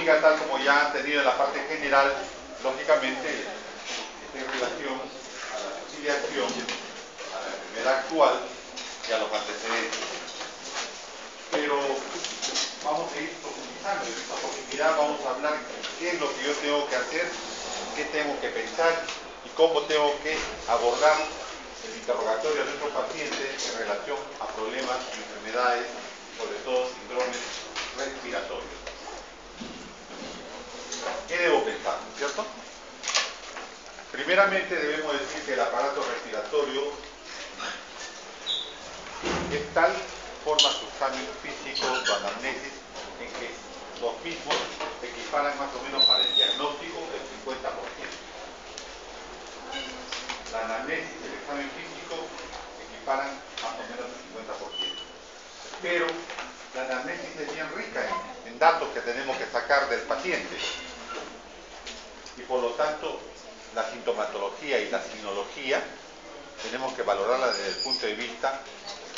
diga, tal como ya han tenido en la parte general, lógicamente, está en relación a la filiación, a la enfermedad actual y a los antecedentes. Pero vamos a ir profundizando. En esta oportunidad vamos a hablar qué es lo que yo tengo que hacer, qué tengo que pensar y cómo tengo que abordar el interrogatorio de nuestro paciente en relación a problemas y enfermedades, sobre todo síndromes respiratorios. ¿Qué debo pensar? ¿Cierto? Primeramente debemos decir que el aparato respiratorio es tal forma su examen físico, su anamnesis, en que los mismos se equiparan más o menos para el diagnóstico del 50%. La anamnesis y el examen físico se equiparan más o menos el 50%. Pero la anamnesis es bien rica en datos que tenemos que sacar del paciente. Y por lo tanto, la sintomatología y la sinología tenemos que valorarla desde el punto de vista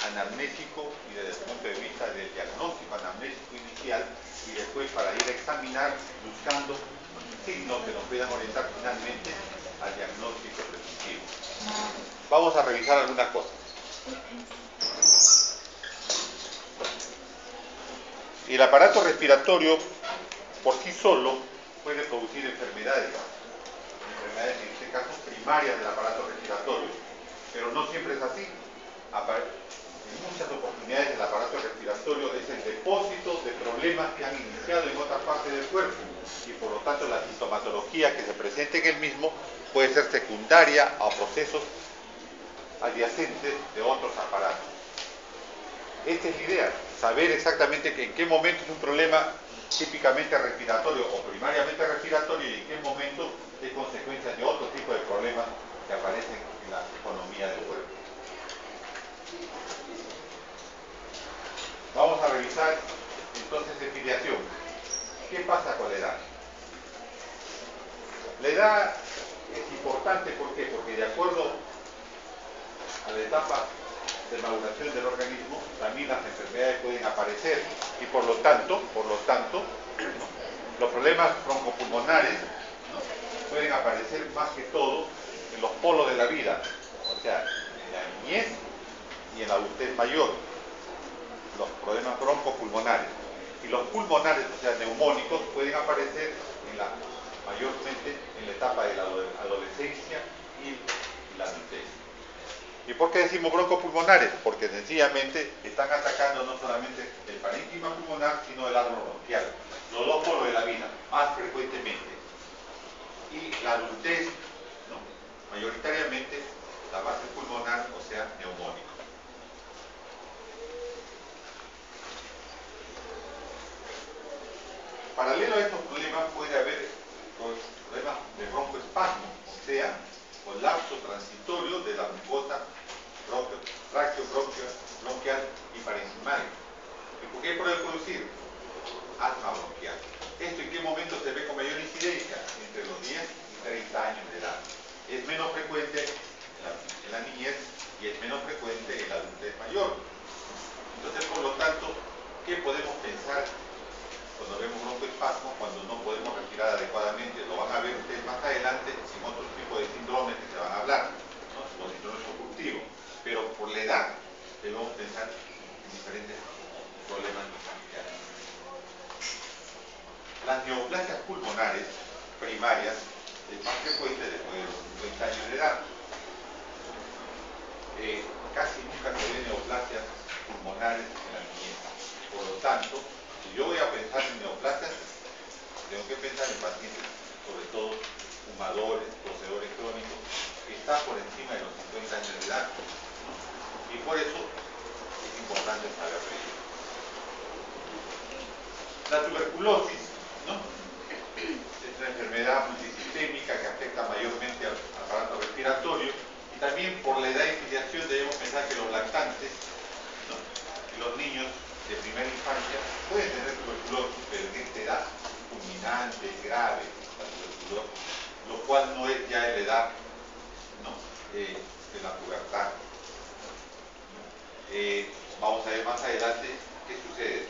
anamnésico y desde el punto de vista del diagnóstico anamnésico inicial, y después para ir a examinar buscando signos que nos puedan orientar finalmente al diagnóstico preventivo. Vamos a revisar algunas cosas. El aparato respiratorio por sí solo puede producir enfermedades en este caso primarias del aparato respiratorio, pero no siempre es así. En muchas oportunidades el aparato respiratorio es el depósito de problemas que han iniciado en otra parte del cuerpo, y por lo tanto la sintomatología que se presenta en el mismo puede ser secundaria a procesos adyacentes de otros aparatos. Esta es la idea, saber exactamente en qué momento es un problema típicamente respiratorio o primariamente respiratorio y en qué momento es consecuencia de otro tipo de problemas que aparecen en la economía del cuerpo. Vamos a revisar entonces en filiación. ¿Qué pasa con la edad? La edad es importante, ¿por qué? Porque de acuerdo a la etapa de maduración del organismo, también las enfermedades pueden aparecer, y por lo tanto, ¿no?, los problemas broncopulmonares, ¿no?, pueden aparecer más que todo en los polos de la vida, o sea, en la niñez y en la adultez mayor, los problemas broncopulmonares. Y los pulmonares, o sea, neumónicos, pueden aparecer mayormente en la etapa de la adolescencia y la adultez. ¿Y por qué decimos broncopulmonares? Porque sencillamente están atacando no solamente el parénquima pulmonar, sino el árbol bronquial, los dos polos de la vida, más frecuentemente. Y la adultez, ¿no?, mayoritariamente la base pulmonar, o sea, neumónico. Paralelo a estos problemas puede haber problemas de broncoespasmo, o sea, colapso transitorio de la mucosa bronquial y parencimal. ¿Y por qué puede producir? Asma bronquial. ¿Esto en qué momento se ve con mayor incidencia? Entre los 10 y 30 años de edad. Es menos frecuente en la niñez y es menos frecuente en la adultez mayor. Entonces, por lo tanto, ¿qué podemos pensar cuando vemos broncoespasmo, cuando no podemos respirar adecuadamente? Lo van a ver ustedes más adelante en otros tipos de síndromes que se van a hablar, ¿no?, los síndromes obstructivos. Pero por la edad debemos pensar en diferentes problemas bronquiales. Las neoplasias pulmonares primarias es más frecuente después de los 50 años de edad. Casi nunca se ven neoplasias pulmonares en la niñez. Por lo tanto, si yo voy a pensar en neoplasias, tengo que pensar en pacientes, sobre todo fumadores, poseedores crónicos, que están por encima de los 50 años de edad, ¿no? Y por eso es importante saber de ello. La tuberculosis, ¿no?, es una enfermedad multisistémica que afecta mayormente al aparato respiratorio, y también por la edad de filiación debemos pensar que los lactantes, ¿no?, y los niños de primera infancia pueden tener tuberculosis, pero en esta edad fulminante, grave, la tuberculosis, lo cual no es ya en la edad, ¿no?, de la pubertad. Vamos a ver más adelante qué sucede.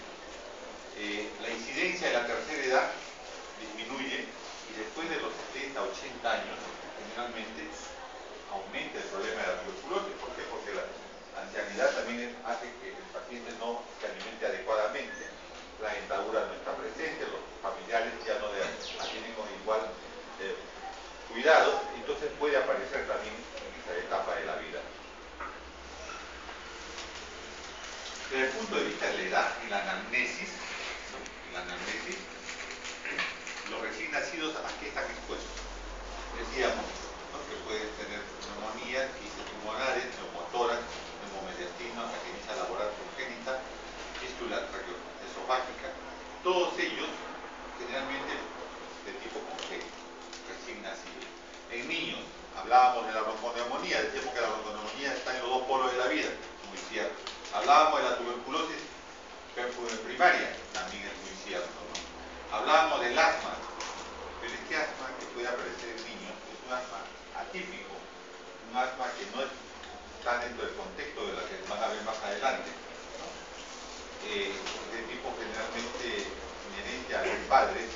La incidencia de la tercera edad disminuye y después de los 70, 80 años, generalmente aumenta el problema de la tuberculosis. ¿Por qué? Porque la ancianidad también hace que el paciente no se alimente adecuadamente, la dentadura no está presente, los familiares ya no la tienen con igual cuidado, entonces puede aparecer también en esta etapa de la vida. Desde el punto de vista de la edad, en la anamnesis, los recién nacidos a qué están expuestos. Decíamos, ¿no?, que pueden tener neumonías, quistes pulmonares, neumotórax, neumomediastino, agenesia laboral congénita, fístula traqueoesofágica, todos ellos generalmente de tipo congénito, recién nacidos. En niños, hablábamos de la bronconeumonía, decíamos que la bronconeumonía está en los dos polos de la vida, muy cierto. Hablábamos de la tuberculosis primaria, también es muy cierto, ¿no? Hablábamos del asma, pero este asma que puede aparecer en niños es un asma atípico, un asma que no está dentro del contexto de la que van a ver más adelante, ¿no? De tipo generalmente inherente a los padres,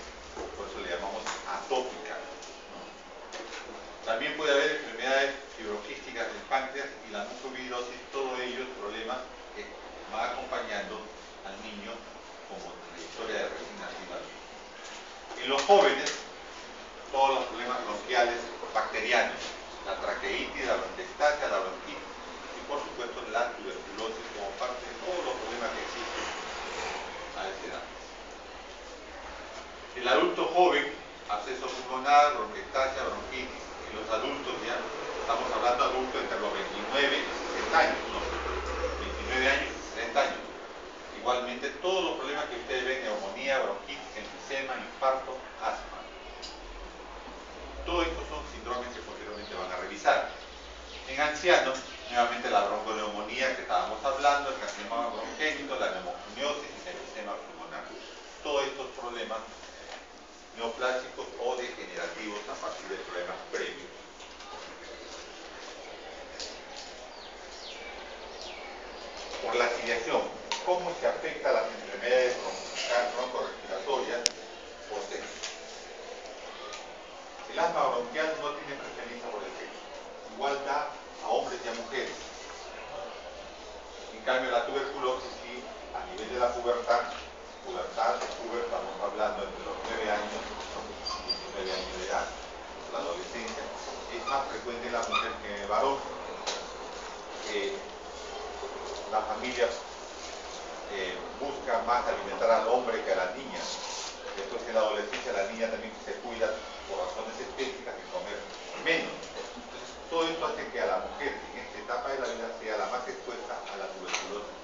por eso le llamamos atópica, ¿no? También puede haber enfermedades fibroquísticas del páncreas y la mucoviscidosis, todos ellos problemas que van acompañando al niño como trayectoria de recién nacido. En los jóvenes, todos los problemas bronquiales bacterianos, la traqueitis, la bronquiectasia, la bronquitis y por supuesto la tuberculosis como parte de todos los problemas que existen a esa edad. El adulto joven, absceso pulmonar, bronquiectasia, bronquitis, y los adultos ya, estamos hablando de adultos entre los 29 y 60 años, ¿no? 29 años y 60 años. Igualmente, todos los problemas que ustedes ven, neumonía, bronquitis, enfisema, infarto, asma. Todos estos son síndromes que posteriormente van a revisar. En ancianos, nuevamente la bronconeumonía que estábamos hablando, el carcinoma bronquénico, la neumoconiosis, el enfisema pulmonar. Todos estos problemas neoplásicos o degenerativos a partir de problemas previos. Por la filiación, ¿cómo se afecta a las enfermedades broncorespiratorias por sexo? El asma bronquial no tiene preferencia por el sexo, igual da a hombres y a mujeres. En cambio, la tuberculosis sí, a nivel de la pubertad, estamos hablando entre los 9 años y 19 años de edad, la adolescencia, es más frecuente en la mujer que en el varón. La familia busca más alimentar al hombre que a la niña. Después en la adolescencia la niña también se cuida por razones estéticas de comer menos. Entonces, todo esto hace que a la mujer en esta etapa de la vida sea la más expuesta a la tuberculosis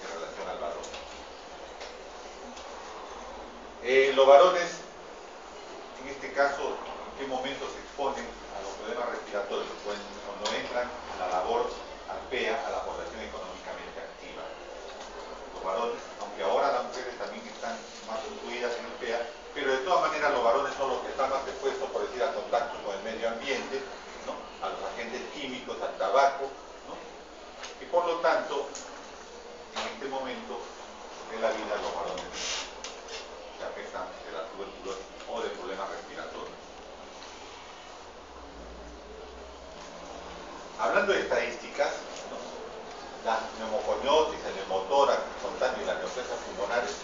en relación al varón. Los varones, en este caso, ¿en qué momento se exponen a los problemas respiratorios? Pues cuando entran a la labor, al PEA, a la población económicamente activa. Los varones, aunque ahora las mujeres también están más incluidas en el PEA, pero de todas maneras los varones son los que están más expuestos, por decir, a contacto con el medio ambiente, ¿no?, a los agentes químicos, al tabaco, ¿no? Y por lo tanto, en este momento de la vida los varones se afectan de la tuberculosis o de problemas respiratorios. Hablando de estadísticas, ¿no?, la neumoconiosis, el neumotórax espontáneo y las neoplasias pulmonares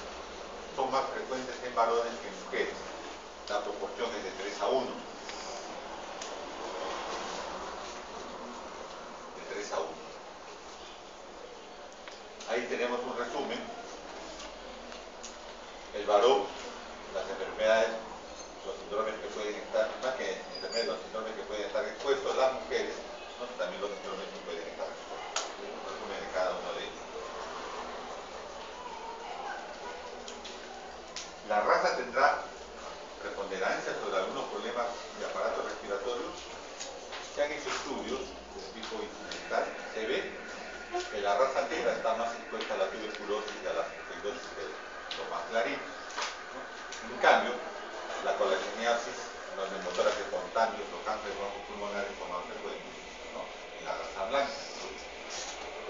son más frecuentes en varones que en mujeres. La proporción es de 3 a 1. De 3 a 1. Ahí tenemos un resumen. El varón, las enfermedades, los síndromes que pueden estar, más que enfermedades, los síndromes que pueden estar expuestos, las mujeres, ¿no?, también los síndromes que pueden estar expuestos. Un resumen de cada uno de ellos. La raza tendrá preponderancia sobre algunos problemas de aparato respiratorio. Se han hecho estudios de tipo incidental. Se ve que la raza negra está más expuesta a la tuberculosis y a la esclerosis que lo más clarito, ¿no? En cambio, la colageniasis, los neumotórax espontáneos, los cánceres bronco-pulmonares son más frecuentes, ¿no?, en la raza blanca.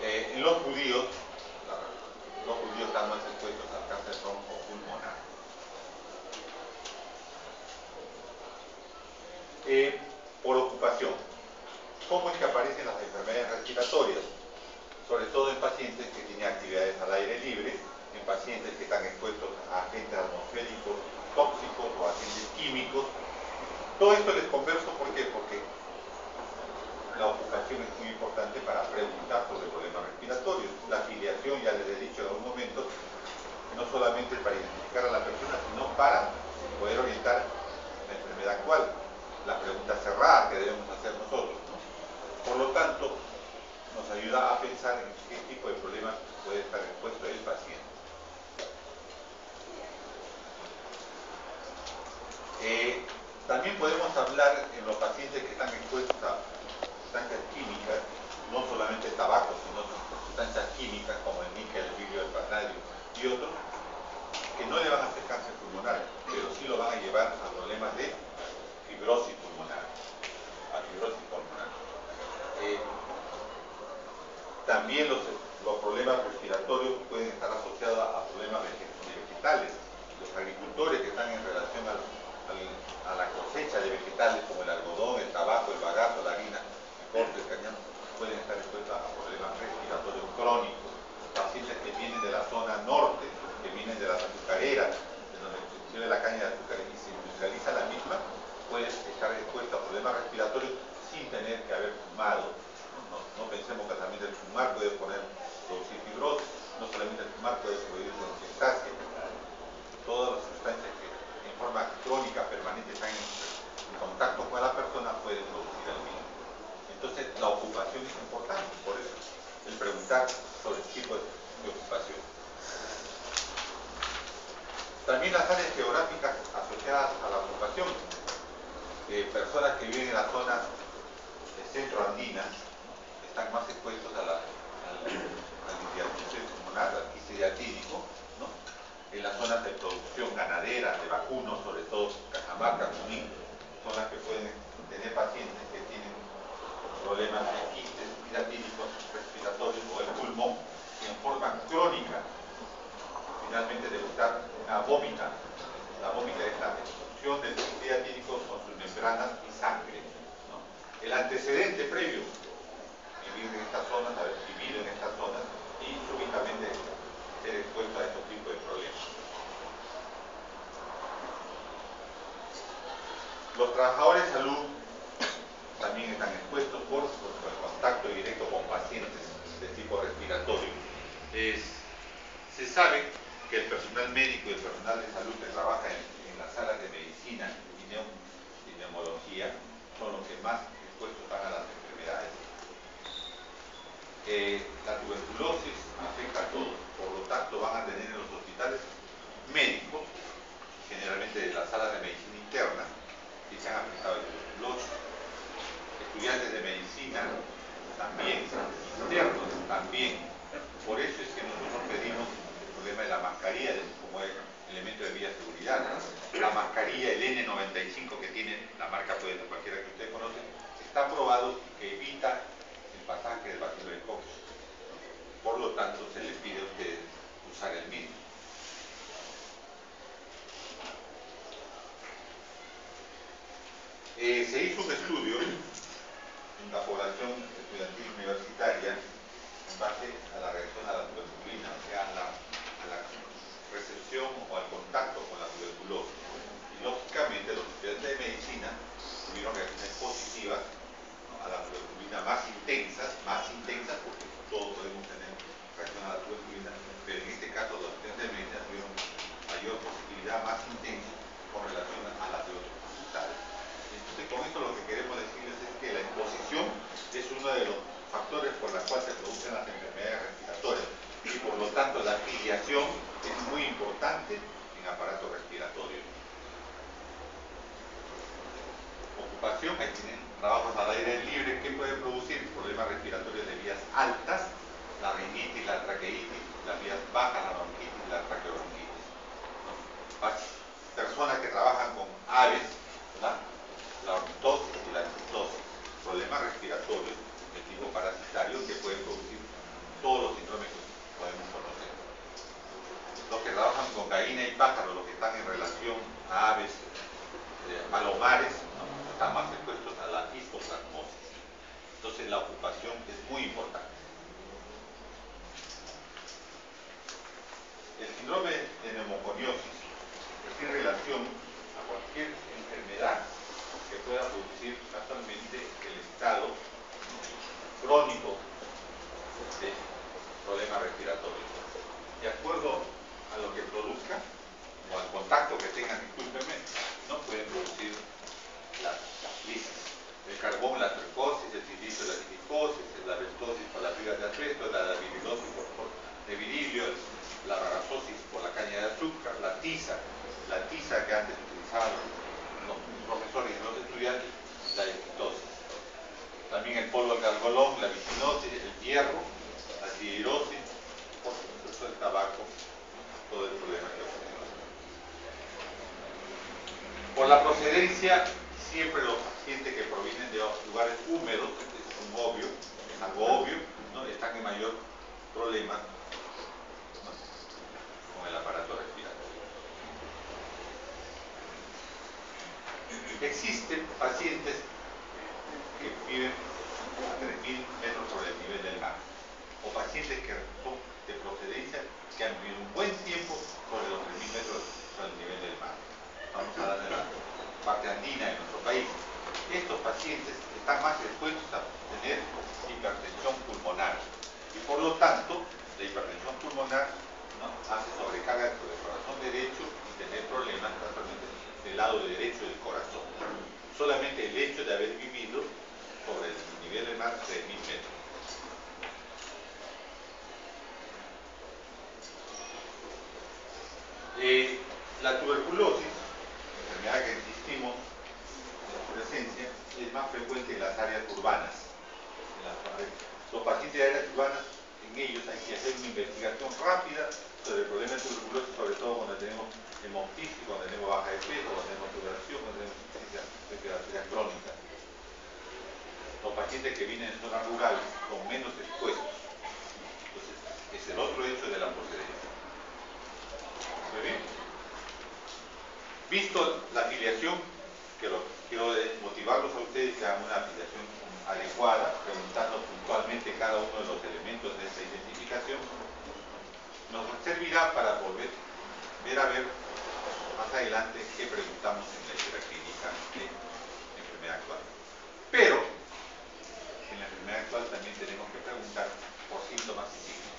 En los judíos están más expuestos al cáncer bronco-pulmonar. ocupación. ¿Cómo es que aparecen las enfermedades respiratorias? Sobre todo en pacientes que tienen actividades al aire libre, en pacientes que están expuestos a agentes atmosféricos tóxicos o agentes químicos. Todo esto les converso, ¿por qué? Porque la ocupación es muy importante para preguntar sobre problemas respiratorios. La afiliación, ya les he dicho en algún momento, no solamente para identificar a la persona, sino para poder orientar la enfermedad actual. La pregunta cerrada que debemos hacer nosotros, ¿no? Por lo tanto, nos ayuda a pensar en qué tipo de problemas puede estar expuesto el paciente. También podemos hablar en los pacientes que están expuestos a sustancias químicas, no solamente el tabaco, sino sustancias químicas como el níquel, el vidrio, el paladio y otros, que no le van a hacer cáncer pulmonar, pero sí lo van a llevar a problemas de fibrosis pulmonar. También los problemas respiratorios pueden estar asociados a problemas vegetales. Los agricultores que están en relación a la cosecha de vegetales como el algodón, el tabaco, el bagazo, la harina, el corte, el cañón, pueden estar expuestos a problemas respiratorios crónicos. Pacientes que vienen de la zona norte, que vienen de las azucareras, de donde se extrae la caña de azúcar y se industrializa la misma, pueden estar expuestos a problemas respiratorios sin tener que haber fumado. No pensemos que también el fumar puede producir fibrosis, no solamente el fumar puede producir bronquiectasia. Todas las sustancias que en forma crónica permanente están en contacto con la persona pueden producir el mismo. Entonces la ocupación es importante, por eso el preguntar sobre el tipo de ocupación. También las áreas geográficas asociadas a la ocupación. Personas que viven en las zonas centroandinas están más expuestos al diagnóstico pulmonar, al quiste diatídico, ¿no? En las zonas de producción ganadera, de vacunos, sobre todo Cajamarca, Junín, son las que pueden tener pacientes que tienen problemas de quistes diatídicos respiratorios o el pulmón en forma crónica. Finalmente debe estar una vómita. La vómita es la destrucción del quiste diatídico con sus membranas y sangre, ¿no? El antecedente previo, vivir en estas zonas, haber vivido en estas zonas y súbitamente ser expuesto a estos tipos de problemas. Los trabajadores de salud también están expuestos por el contacto directo con pacientes de tipo respiratorio. Se sabe que el personal médico y el personal de salud que trabaja en las salas de medicina y neumología son los que más expuestos están a las enfermedades. La tuberculosis afecta a todos, por lo tanto van a tener en los hospitales médicos, generalmente de las salas de medicina interna, que se han afectado de tuberculosis. Estudiantes de medicina también, internos también. Por eso es que nosotros pedimos el problema de la mascarilla como elemento de vía seguridad. La mascarilla, el N95 que tiene la marca, puede ser cualquiera que ustedes conocen, está probado que evita el pasaje del bacilo de Koch. Por lo tanto, se les pide a ustedes usar el mismo. Se hizo un estudio en la población estudiantil universitaria en base a la reacción a la tuberculina, o sea, a la recepción o al contacto con la tuberculosis. Y lógicamente los estudiantes de medicina tuvieron reacciones positivas, ¿no?, a la tuberculina más intensas porque todos podemos tener reacción a la tuberculina, pero en este caso los estudiantes de medicina tuvieron mayor positividad, más intensa con relación a las de otros facultades. Entonces, con esto lo que queremos decirles es que la exposición es uno de los factores por los cuales se producen las enfermedades respiratorias y por lo tanto la afiliación es muy importante en aparato respiratorio. Ocupación, ahí tienen trabajos al aire libre que pueden producir problemas respiratorios de vías altas, la rinitis, la traqueitis, las vías bajas, la bronquitis, la traqueobronquitis. Personas que trabajan con aves, ¿verdad?, la ortosis y la exitosis, problemas respiratorios de tipo parasitario que pueden producir todos los síndromes que podemos conocer. Los que trabajan con gallina y pájaro, los que están en relación a aves, palomares, ¿no?, están más expuestos a la histoplasia. la ocupación es muy importante. El síndrome de neumoconiosis es en relación a cualquier enfermedad que pueda producir casualmente el estado crónico de problema respiratorio. De acuerdo a lo que produzca, o al contacto que tengan, discúlpenme, no pueden producir las lisis. El carbón, la tricosis, el silicio, la silicosis, la asbestosis por las vigas de asbesto, la virulosis de virilio, la rarazosis por la caña de azúcar, la tiza que antes utilizaban los profesores y los estudiantes, la exitosis. También el polvo de algodón, la vicinosis, el hierro, la siderosis, por supuesto el tabaco, todo el problema que ocurre. Por la procedencia, siempre los pacientes que provienen de lugares húmedos, es obvio, es algo obvio, ¿no? Están en mayor problema, ¿no?, con el aparato respiratorio. Existen pacientes que viven a 3.000 metros sobre el nivel del mar, o pacientes que son de procedencia que han vivido un buen tiempo sobre los 3.000 metros sobre el nivel del mar. Vamos a darle la parte andina de nuestro país. Estos pacientes están más expuestos a tener hipertensión pulmonar y por lo tanto la hipertensión pulmonar, ¿no?, hace sobrecarga sobre el corazón derecho y tener problemas casualmente del lado derecho del corazón. Solamente el hecho de haber vivido sobre el nivel del mar 3.000 metros. La tuberculosis, enfermedad que insistimos en su presencia, es más frecuente en las áreas urbanas. Los pacientes de áreas urbanas, en ellos hay que hacer una investigación rápida sobre el problema de tuberculosis, sobre todo cuando tenemos hemoptisis, cuando tenemos baja de peso, cuando tenemos sudoración, cuando tenemos insuficiencia respiratoria crónica. Los pacientes que vienen en zonas rurales son menos expuestos. Entonces, es el otro hecho de la procedencia. ¿Muy bien? Visto la afiliación, quiero motivarlos a ustedes que hagan una afiliación adecuada, preguntando puntualmente cada uno de los elementos de esta identificación, nos servirá para volver a ver más adelante qué preguntamos en la historia clínica de enfermedad actual. Pero en la enfermedad actual también tenemos que preguntar por síntomas y signos.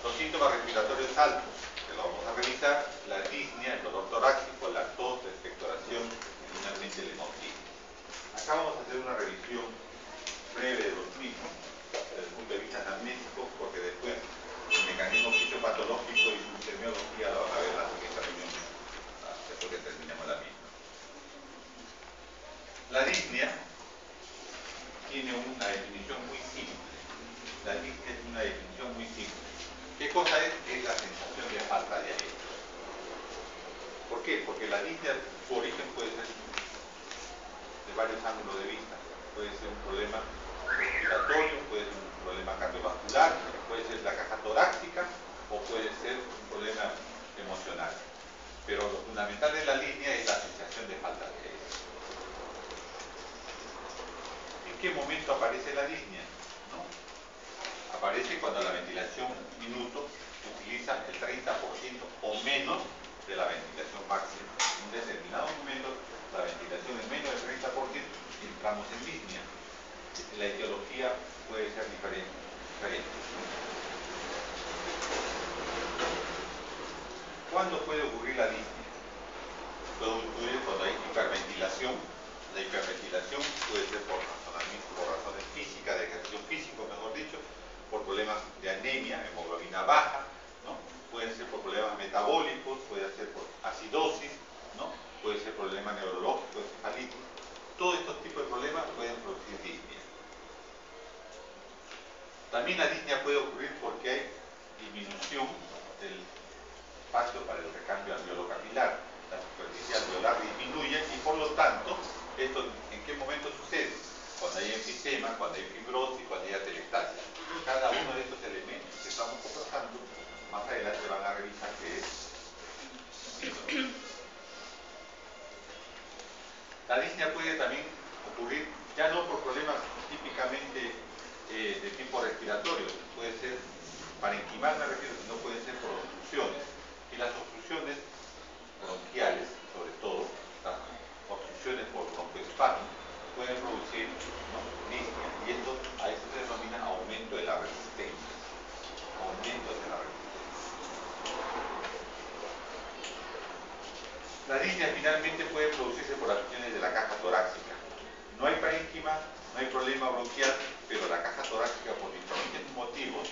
Los síntomas respiratorios altos, que lo vamos a revisar, la disnea, el dolor torácico, la tos, la expectoración y finalmente el hemoptisis. Acá vamos a hacer una revisión breve de los mismos, desde el punto de vista anamnésico, porque después el mecanismo fisiopatológico y su semiología lo van a ver en la siguiente reunión, después que terminemos la misma. La disnea tiene una definición muy simple. La disnea es una definición muy simple. ¿Qué cosa es? Es la sensación de falta de aire. ¿Por qué? Porque la disnea, su origen puede ser de varios ángulos de vista. Puede ser un problema respiratorio, puede ser un problema cardiovascular, puede ser la caja torácica o puede ser un problema emocional. Pero lo fundamental de la línea es la sensación de falta de aire. ¿En qué momento aparece la disnea? ¿No? Aparece cuando la ventilación minuto utiliza el 30% o menos de la ventilación máxima. En un determinado momento, la ventilación es menos del 30% y entramos en disnea. La etiología puede ser diferente. ¿Cuándo puede ocurrir la disnea? Puede ocurrir cuando hay hiperventilación. La hiperventilación puede ser por razones físicas, de ejercicio físico, mejor dicho, por problemas de anemia, hemoglobina baja, ¿no? Pueden ser por problemas metabólicos, puede ser por acidosis, ¿no? Puede ser problema neurológico, encefalitis. Todos estos tipos de problemas pueden producir disnea. También la disnea puede ocurrir porque hay disminución del espacio para el recambio alveolo-capilar. La superficie alveolar disminuye y por lo tanto, ¿esto en qué momento sucede? Cuando hay enfisema, cuando hay fibrosis, cuando hay atelectasia. Cada uno de estos elementos que estamos conversando, más adelante van a revisar qué es. La disnea puede también ocurrir ya no por problemas disnea finalmente puede producirse por afecciones de la caja torácica. No hay parénquima, no hay problema bronquial, pero la caja torácica por diferentes motivos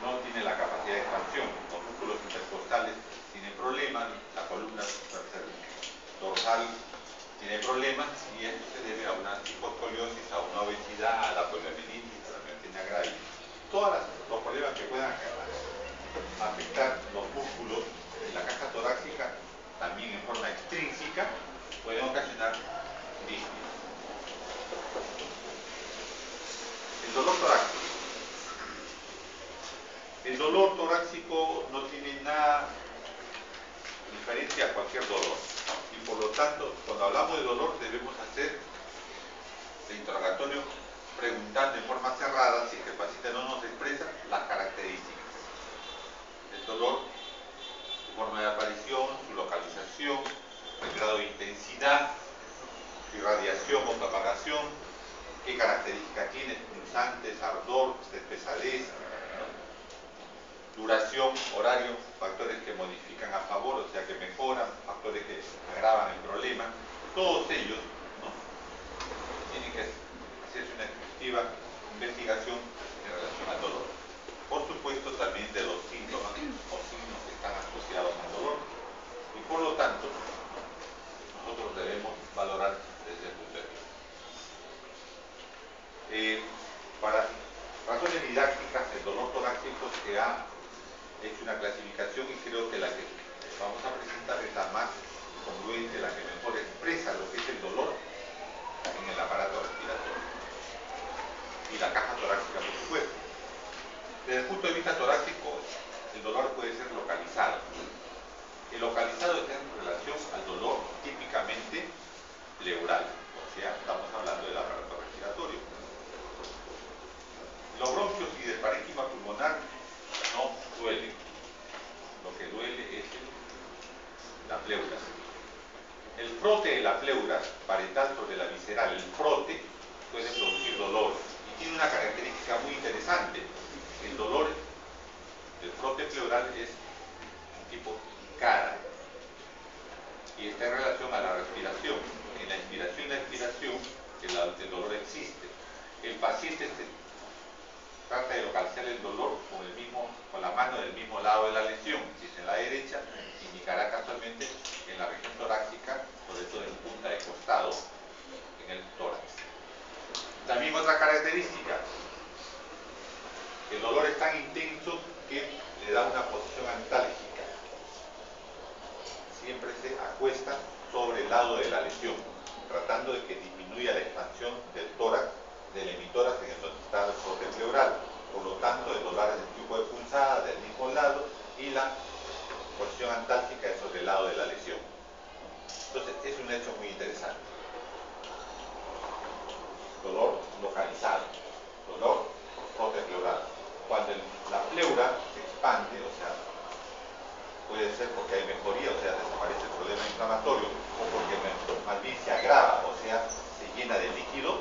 no tiene la capacidad de expansión. Los músculos intercostales tienen problemas, la columna dorsal tiene problemas y esto se debe a una hiposcoliosis, a una obesidad, a la poliomielitis, a la miastenia gravis. Todos los problemas que puedan afectar los músculos de la caja torácica, también en forma extrínseca, pueden ocasionar disnea. El dolor torácico. El dolor torácico no tiene nada diferente a cualquier dolor, y por lo tanto, cuando hablamos de dolor debemos hacer el interrogatorio preguntando en forma cerrada, si es que el paciente no nos expresa las características. El dolor, su forma de aparición, su localización, el grado de intensidad, su irradiación o propagación, qué características tiene, punzantes, ardor, pesadez, duración, horario, factores que modifican a favor, o sea que mejoran, factores que agravan el problema. Todos ellos, ¿no?, tienen que hacerse una exhaustiva investigación en relación al dolor. Por supuesto, también de los síntomas o signos que están asociados al dolor. Y por lo tanto, nosotros debemos valorar desde ese punto de vista. Para razones didácticas, el dolor torácico se ha hecho una clasificación y creo que la que vamos a presentar es la más congruente, la que mejor expresa lo que es el dolor en el aparato respiratorio y la caja torácica, por supuesto. Desde el punto de vista torácico, el dolor puede ser localizado. El localizado está en relación al dolor típicamente pleural, o sea, estamos hablando del aparato respiratorio. Los bronquios y del parénquima pulmonar no duelen. Lo que duele es la pleura. El frote de la pleura, parietal sobre la visceral, el frote puede producir dolor y tiene una característica muy interesante. El dolor del frote pleural es un tipo cara y está en relación a la respiración. En la inspiración y la expiración el dolor existe. El paciente trata de localizar el dolor con la mano del mismo lado de la lesión. Si es en la derecha, indicará casualmente en la región torácica, sobre todo en punta de costado, en el tórax. También otra característica, el dolor es tan intenso que le da una posición antálgica. Siempre se acuesta sobre el lado de la lesión, tratando de que disminuya la expansión del tórax, del hemitórax en el donde está el frote pleural. Por lo tanto, el dolor es del tipo de punzada del mismo lado y la posición antálgica es sobre el lado de la lesión. Entonces, es un hecho muy interesante. Dolor localizado, dolor frote pleural. Cuando la pleura se expande, o sea, puede ser porque hay mejoría, o sea, desaparece el problema inflamatorio, o porque más bien se agrava, o sea, se llena de líquido,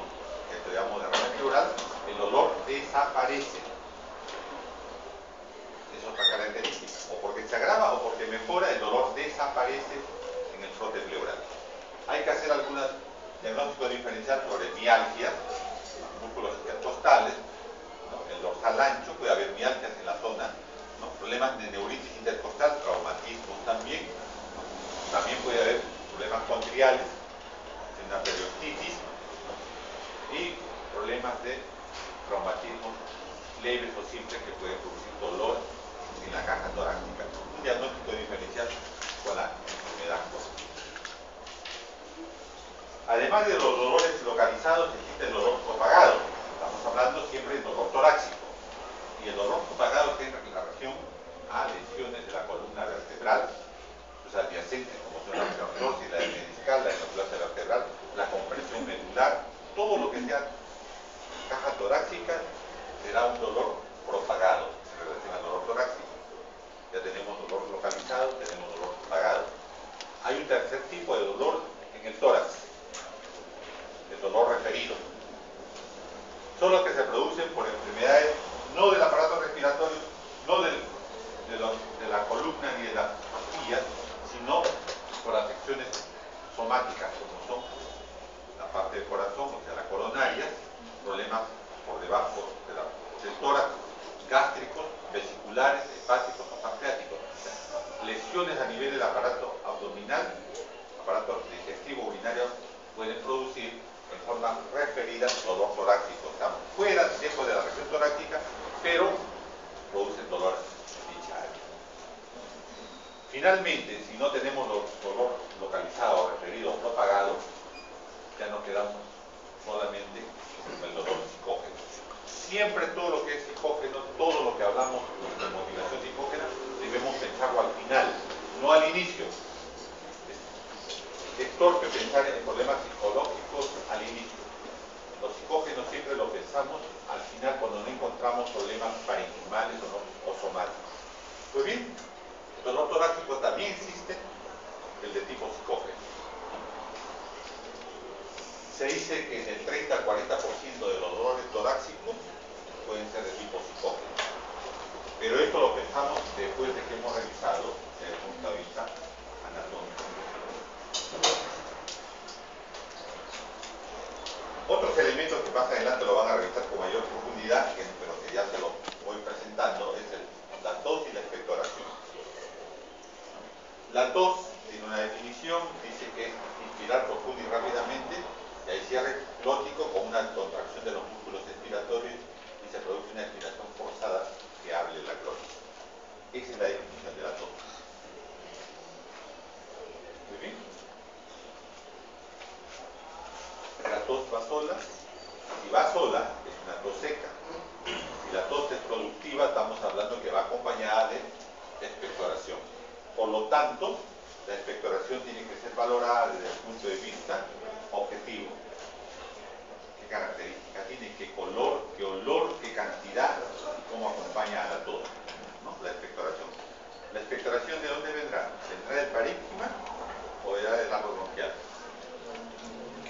que llamamos derrame pleural, el dolor desaparece. Es otra característica. O porque se agrava o porque mejora, el dolor desaparece en el frote pleural. Hay que hacer algunos diagnósticos diferencial sobre mialgias, músculos intercostales, ¿no? El dorsal ancho, puede haber mialgias en la zona, ¿no? Problemas de neuritis intercostal, traumatismos también. También puede haber problemas condriales, una periostitis, ¿no? Y problemas de traumatismos leves o simples que pueden producir dolor en la caja torácica. Un diagnóstico diferencial con la enfermedad. Además de los dolores localizados, existe el dolor propagado. Estamos hablando siempre del dolor torácico. Y el dolor propagado es en relación a lesiones de la columna vertebral, los adyacentes como son la pseudoartrosis, la hernia discal, la hematoplasia vertebral, la compresión medular, todo lo que sea caja torácica será un dolor propagado en relación al dolor torácico. Ya tenemos dolor localizado, tenemos dolor propagado. Hay un tercer tipo de dolor en el tórax, el dolor referido. Son los que se producen por enfermedades no del aparato respiratorio, no de la columna ni de las costillas, sino por afecciones somáticas, como son la parte del corazón, o sea, la coronaria, problemas por debajo del tórax, gástricos, vesiculares, hepáticos o pancreáticos, lesiones a nivel del aparato abdominal, aparato digestivo, urinario, pueden producir en forma referida dolor torácico. Están fuera, dentro de la región torácica, pero producen dolor en dicha área. Finalmente, si no tenemos dolor localizado, referido, propagado, ya nos quedamos solamente con el dolor psicógeno. Siempre todo lo que es psicógeno, todo lo que hablamos de motivación psicógena, debemos pensarlo al final, no al inicio. Es torpe pensar en problemas psicológicos al inicio. Los psicógenos siempre lo pensamos al final cuando no encontramos problemas parenquimales o somáticos. Pues bien, el dolor torácico también existe, el de tipo psicógeno. Se dice que en el 30 al 40% de los dolores torácicos pueden ser de tipo psicógeno. Pero esto lo pensamos después de que hemos revisado desde el punto de vista anatómico. Otros elementos que más adelante lo van a revisar con mayor profundidad, pero que ya se lo voy presentando, es la tos y la expectoración. La tos tiene una definición, dice que es inspirar profundo y rápidamente, y hay cierre glótico con una contracción de los músculos expiratorios y se produce una expiración forzada que hable la glotis. Esa es la definición de la tos. Muy bien. La tos va sola. Si va sola, es una tos seca. Si la tos es productiva, estamos hablando que va acompañada de expectoración. Por lo tanto, la expectoración tiene que ser valorada desde el punto de vista objetivo. ¿Qué características tiene? ¿Qué color? ¿Qué olor? ¿Qué cantidad? ¿Cómo acompaña a la tos? ¿No? La expectoración. ¿La expectoración de dónde vendrá? ¿Vendrá del parénquima o vendrá del árbol bronquial?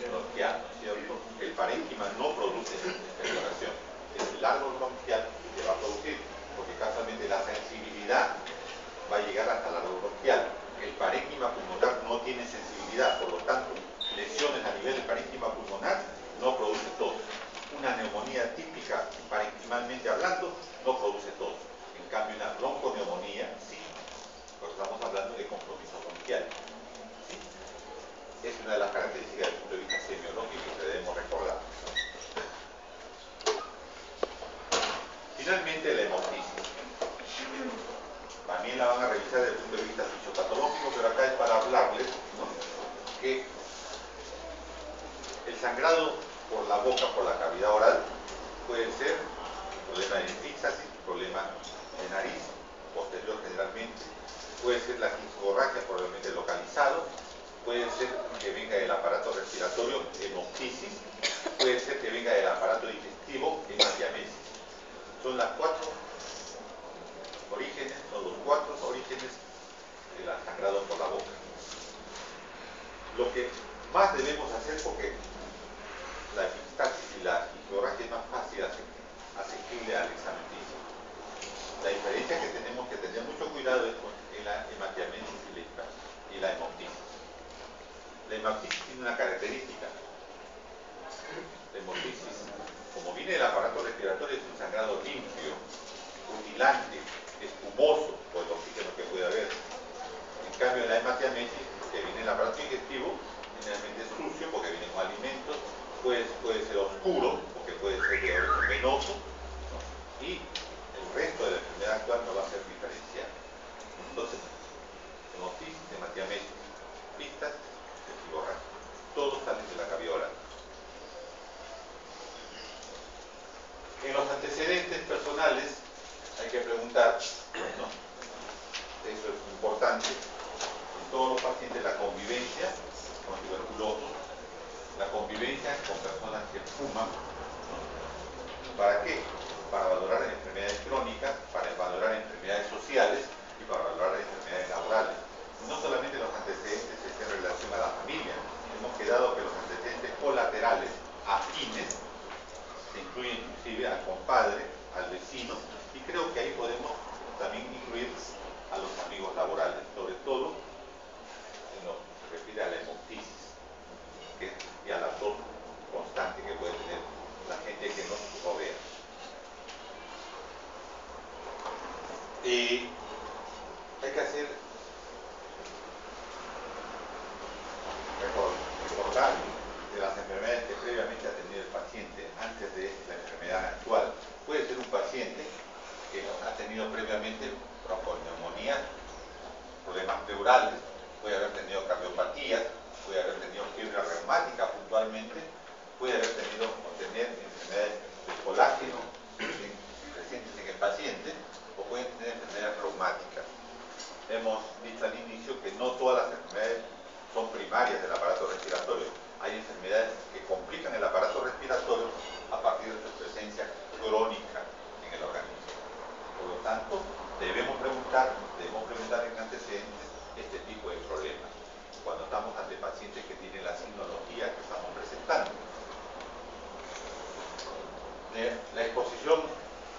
Bronquial, ¿cierto? El parénquima no produce expectoración. Es el árbol bronquial que va a producir, porque casualmente la sensibilidad va a llegar hasta el árbol bronquial. El parénquima pulmonar no tiene sensibilidad, por lo tanto, lesiones a nivel del parénquima pulmonar no produce tos. Una neumonía típica, parenquimalmente hablando, no produce tos. En cambio, una bronconeumonía sí, porque estamos hablando de compromiso bronquial. ¿Sí? Es una de las características desde el punto de vista semiológico que debemos recordar. Finalmente, la hemoptisis. También la van a revisar desde el punto de vista fisiopatológico, pero acá es para hablarles, ¿no?, que el sangrado por la boca, por la cavidad oral, puede ser problema de fixasis, problema de nariz, posterior generalmente, puede ser la quincborragia probablemente localizado, puede ser que venga del aparato respiratorio, hemoptisis, puede ser que venga del aparato digestivo, hematiamesis. Son las cuatro orígenes, son los cuatro orígenes del sangrado por la boca. Lo que más debemos hacer, porque la epistaxis y la quincborragia es más fácil asequible al examen físico. La diferencia que tenemos que tener mucho cuidado es con la hematiamesis y la hemoptisis. La hemoptisis tiene una característica. La hemoptisis, como viene del aparato respiratorio, es un sangrado limpio, rutilante, espumoso, por el oxígeno que puede haber. En cambio, la hematiamesis, que viene del aparato digestivo, generalmente es sucio porque viene con alimentos, puede ser oscuro porque puede ser de origen venoso, ¿no?, y el resto de la enfermedad actual no va a ser diferencial. Entonces, hemoptisis, hematiamesis, pistas, quincborragia, todos salen de la cavidad oral. En los antecedentes personales hay que preguntar, ¿no?, eso es importante, en todos los pacientes la convivencia con tuberculosos, la convivencia con personas que fuman, ¿no? ¿Para qué? Para valorar enfermedades crónicas, para valorar enfermedades sociales y para valorar enfermedades laborales. No solamente los antecedentes estén en relación a la familia, hemos quedado que los antecedentes colaterales afines se incluyen inclusive al compadre, al vecino, y creo que ahí podemos también incluir a los amigos laborales, sobre todo en los se refiere a la hemoptisis, y a la tos constante que puede tener la gente que nos rodea. Hay que recordar de las enfermedades que previamente ha tenido el paciente antes de la enfermedad actual. Puede ser un paciente que ha tenido previamente bronconeumonía, problemas pleurales, puede haber tenido cardiopatías, puede haber tenido fiebre reumática puntualmente, puede haber tenido o tener enfermedades de colágeno presentes en el paciente, o pueden tener enfermedades reumáticas. Hemos dicho al inicio que no todas las enfermedades son primarias del aparato respiratorio. Hay enfermedades que complican el aparato respiratorio a partir de su presencia crónica en el organismo. Por lo tanto, debemos preguntar en antecedentes este tipo de problemas cuando estamos ante pacientes que tienen la signología que estamos presentando. La exposición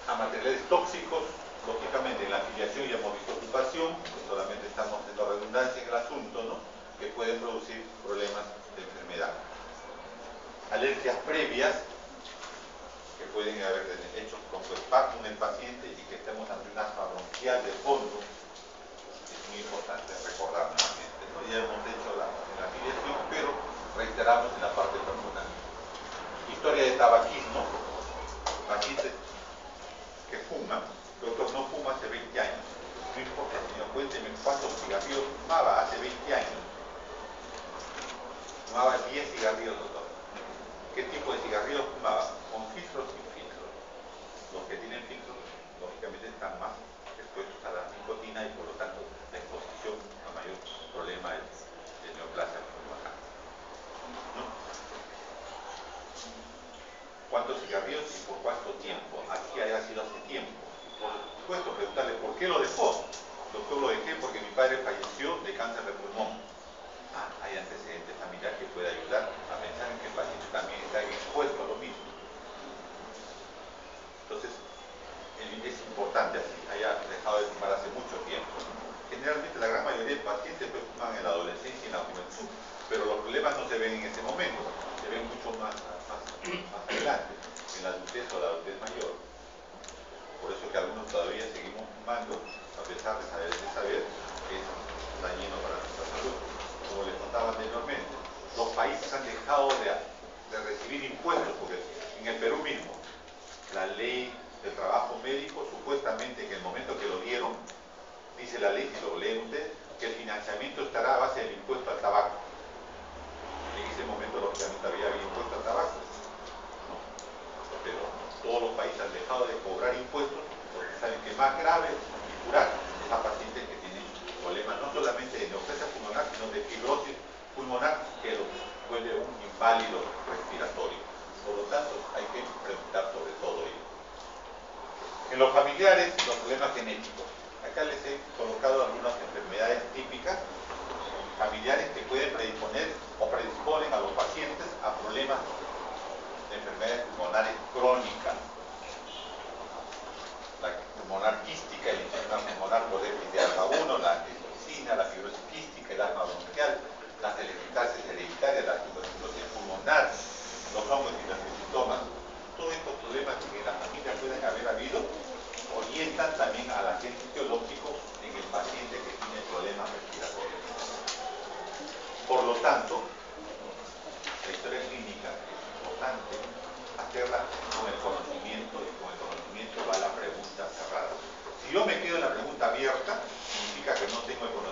a materiales tóxicos, lógicamente en la afiliación ya hemos visto ocupación, solamente estamos haciendo redundancia en el asunto, ¿no?, que pueden producir problemas de enfermedad. Alergias previas que pueden haber hecho broncoespasmo en el paciente y que estemos ante un asma bronquial de fondo, es muy importante recordar nuevamente, ¿no? Ya hemos hecho la afiliación, pero reiteramos en la parte pulmonar. Historia de tabaquismo, pacientes que fuman, doctor, no fuma hace 20 años. No importa, señor, cuénteme cuántos cigarrillos fumaba hace 20 años. Fumaba 10 cigarrillos, doctor. ¿Qué tipo de cigarrillos fumaba? ¿Con filtros o sin filtros? Los que tienen filtros, lógicamente, están más expuestos a la nicotina y por lo tanto la exposición a mayor problema de neoplasia pulmonar, ¿no? ¿Cuántos cigarrillos y por cuánto tiempo? Aquí haya sido hace tiempo. Por supuesto, preguntarle por qué lo dejó. Doctor, lo dejé porque mi padre falleció de cáncer de pulmón. Hay antecedentes familiares que puede ayudar a pensar en que el paciente también está expuesto a lo mismo. Entonces, es importante así, haya dejado de fumar hace mucho tiempo. Generalmente la gran mayoría de pacientes pues, fuman en la adolescencia y en la juventud, pero los problemas no se ven en ese momento, se ven mucho más adelante, en la adultez o la adultez mayor. Por eso que algunos todavía seguimos fumando, a pesar de saber que es dañino para nuestra salud. Como les contaba anteriormente, los países han dejado de recibir impuestos, porque en el Perú mismo, la ley del trabajo médico, supuestamente en el momento que lo dieron, dice la ley, si lo leen ustedes, que el financiamiento estará a base del impuesto al tabaco. En ese momento, lógicamente, había impuesto al tabaco, ¿no? Pero todos los países han dejado de cobrar impuestos, porque saben que es más grave y curar es a pacientes que tienen problemas no solamente de neoplasia pulmonar, sino de fibrosis pulmonar, que lo vuelve un inválido respiratorio. Por lo tanto, hay que preguntar sobre todo ello. En los familiares, los problemas genéticos. Acá les he colocado algunas enfermedades típicas familiares que pueden predisponer o predisponen a los pacientes a problemas de enfermedades pulmonares crónicas. La pulmonar quística, el infección pulmonar por déficit de alfa 1, la antitoxina, la fibrosis quística, el asma bronquial, las teletitasis hereditarias, la tuberculosis pulmonar, los hongos y los linfomas. Todos estos problemas que en la familia pueden haber habido orientan también al agente etiológico en el paciente que tiene problemas respiratorios. Por lo tanto, la historia clínica es importante hacerla con el conocimiento, y con el conocimiento va la pregunta cerrada. Si yo me quedo en la pregunta abierta, significa que no tengo el conocimiento